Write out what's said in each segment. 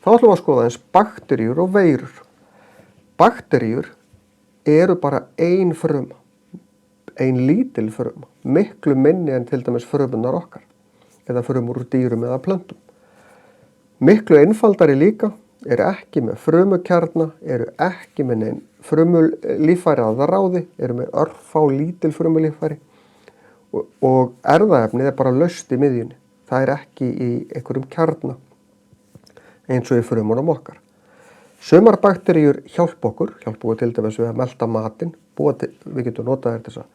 Þá ætlum við að skoða eins bakteríur og veirur. Bakteríur eru bara ein fruma, ein lítil fruma, miklu minni en til dæmis frumunar okkar, eða frumur úr dýrum eða plöntum. Miklu einfaldari líka, eru ekki með frumukjarna, eru ekki með neinn frumulíffæri að ráði, eru með örfá lítil frumulíffæri og erfðaefnið er bara laust í miðjunni. Það er ekki í einhverjum kjarna eins og í frumunum okkar. Sumar bakteríur hjálpa okkur til dæmis við að melta matinn, við getum notað þetta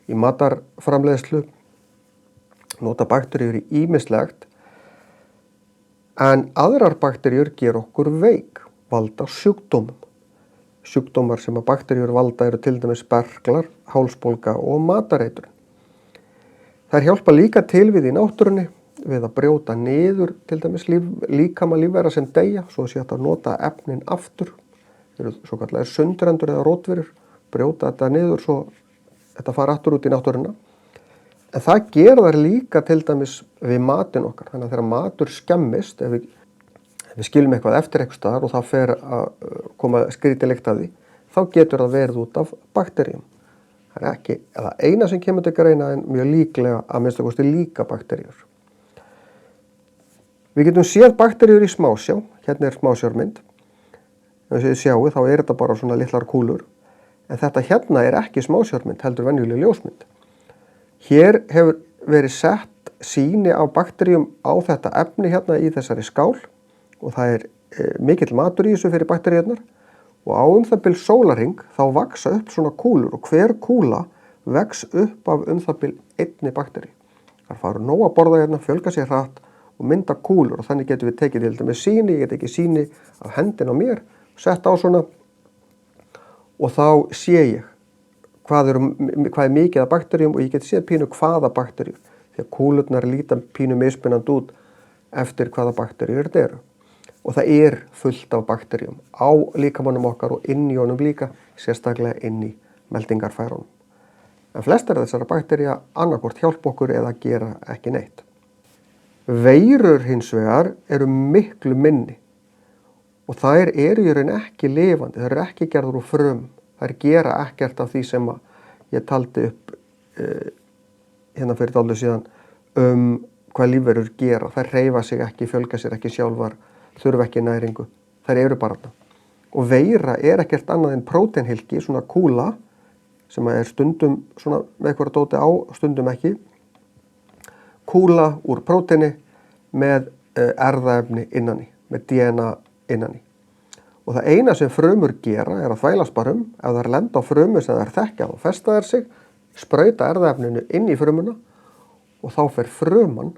í matarframleiðslu, nota bakteríur í ýmislegt, en aðrar bakteríur gera okkur veik, valda sjúkdómum. Sjúkdómar sem að bakteríur valda eru til dæmis berklar, hálsbólga og matareitrun. Þær hjálpa líka til við í náttúrunni við að brjóta niður til dæmis líkama lífvera sem deyja, svo sé hægt að nota efnin aftur. Það eru svo kallar sundrendur eða rótverur, brjóta þetta niður svo þetta fara aftur út í náttúruna. En það gera þær líka til dæmis við matinn okkar. Þannig að þegar matur skemmist, ef við skilum eitthvað eftir einhvers staðar og það fer að koma skrýtin lykt af því, þá getur það verið út af bakteríum. Það er ekki eina sem kemur til greina en mjög líklega að minnsta kosti líka bakteríur. Við getum séð bakteríur í smásjá, hérna er smásjármynd. Eins og þið sjáu þá er þetta bara svona litlar kúlur, en þetta hérna er ekki smásjármynd, heldur venjuleg ljósmynd. Hér hefur verið sett sýni af bakteríum á þetta efni hérna í þessari skál og það er mikill matur í þessu fyrir bakteríurnar og á það bil sólarhring þá vaxa upp svona kúlur og hver kúla vex upp af það bil einni bakteríu. Það fara nóg að borða hérna, fjölga sér hratt og mynda kúlur og þannig getum við tekið til dæmis sýni, ég get ekki sýni af hendin á mér, sett á svona og þá sé ég hvað er mikið af bakteríum og ég get séð pínu hvaða bakteríur því að kúlurnar líta pínu mismunandi út eftir hvaða bakteríur þetta eru. Og það er fullt af bakteríum á líkamanum okkar og inn í honum líka, sérstaklega inn í meldingarfærunum. En flestar þessara baktería annarkvort hjálpa okkur eða gera ekki neitt. Veirur hins vegar eru miklu minni og þær eru í raun ekki lifandi, þær eru ekki gerðar úr frum. Þær gera ekkert af því sem ég taldi upp hérna fyrir dálítið síðan hvað lífverur gera. Þær hreyfa sig ekki, fjölga sér ekki sjálfar, þurfa ekki næringu. Þær eru bara þarna. Og veira er ekkert annað en próteinhylki, svona kúla, sem er stundum svona með eitthvað dóti á, stundum ekki. Kúla úr próteini með erfðaefni innan í, með DNA innan í. Og það eina sem frumur gera er að þvælast bara ef það lenda á frumu sem það þekkja og festa þær sig, sprauta erfðaefninu inn í frumuna og þá fer fruman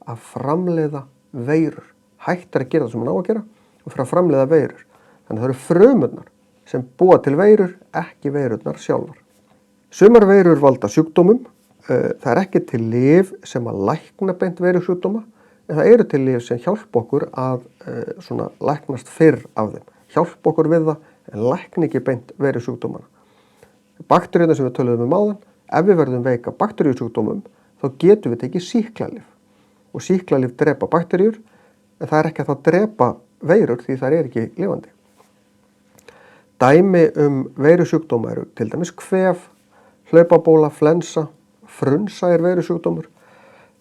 að framleiða veirur. Hættir að gera það sem hann á að gera og fer að framleiða veirur. Þannig það eru frumurnar sem búa til veirur, ekki veirurnar sjálfar. Sumar veirur valda sjúkdómum, það er ekki til lyf sem að lækna beint veirusjúkdóma, en það eru til lyf sem hjálpa okkur að læknast fyrr af þeim. Hjálpa okkur við það, en lækni ekki beint veirusjúkdómana. Bakteríurnar sem við töluðum áðan, ef við verðum veik af bakteríusjúkdómum, þá getum við tekið sýklalyf. Og sýklalyf drepa bakteríur, en það er ekki að það drepa veirur því það er ekki lifandi. Dæmi veirusjúkdóma eru til dæmis kvef, hlaupabóla, flensa, frunsa er veirusjúkdómur.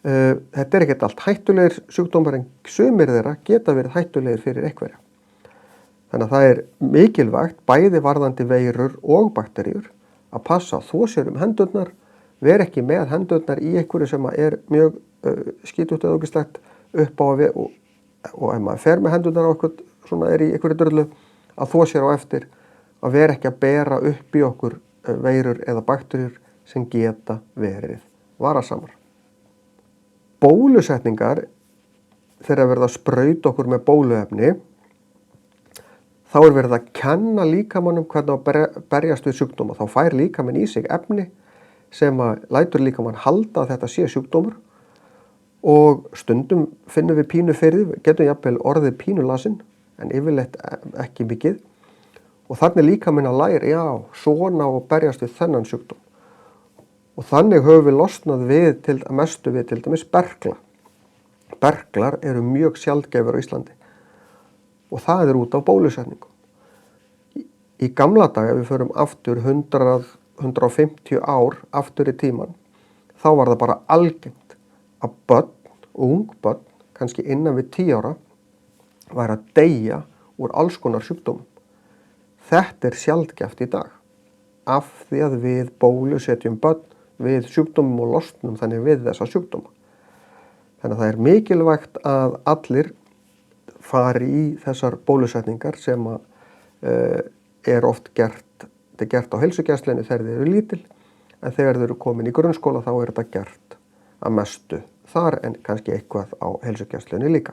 Þetta er ekkert allt hættulegir sjúkdómar en sumir þeirra geta verið hættulegir fyrir einhverja. Þannig að það er mikilvægt bæði varðandi veirur og bakteríur að passa að þvo sér hendurnar, vera ekki með hendurnar í einhverju sem er mjög skítugt eða ógeðslegt upp á og ef maður fer með hendurnar á eitthvað svona er í einhverju drullu að þvo sér á eftir, að vera ekki að bera upp í okkur veirur eða bakteríur sem geta verið varasamar. Bólusetningar, þegar verða að sprauta okkur með bóluefni, þá er verið að kenna líkamannum hvernig að berjast við sjúkdóma. Þá fær líkamann í sig efni sem að lætur líkamann halda að þetta sé sjúkdómur og stundum finnum við pínu fyrir því, getum jafnvel orðið pínulasin en yfirleitt ekki mikið og þannig líkaminn að læra, já, svona og berjast við þennan sjúkdóm. Og þannig höfum við losnað við mestu við til dæmis berkla. Berklar eru mjög sjaldgæfir á Íslandi og það út af bólusetningum. Í gamla daga, ef við förum aftur 150 ár aftur í tíman, þá var það bara algengt að börn, ung börn, kannski innan við 10 ára, væri að deyja úr alls konar sjúkdómum. Þetta sjaldgæft í dag, af því að við bólusetjum börn við sjúkdómum og losnum þannig við þessa sjúkdóma. Þannig að það mikilvægt að allir fari í þessar bólusetningar sem oft gert á heilsugæslunni þegar þeir eru lítil, en þegar þeir eru komin í grunnskóla þá þetta gert að mestu þar en kannski eitthvað á heilsugæslunni líka.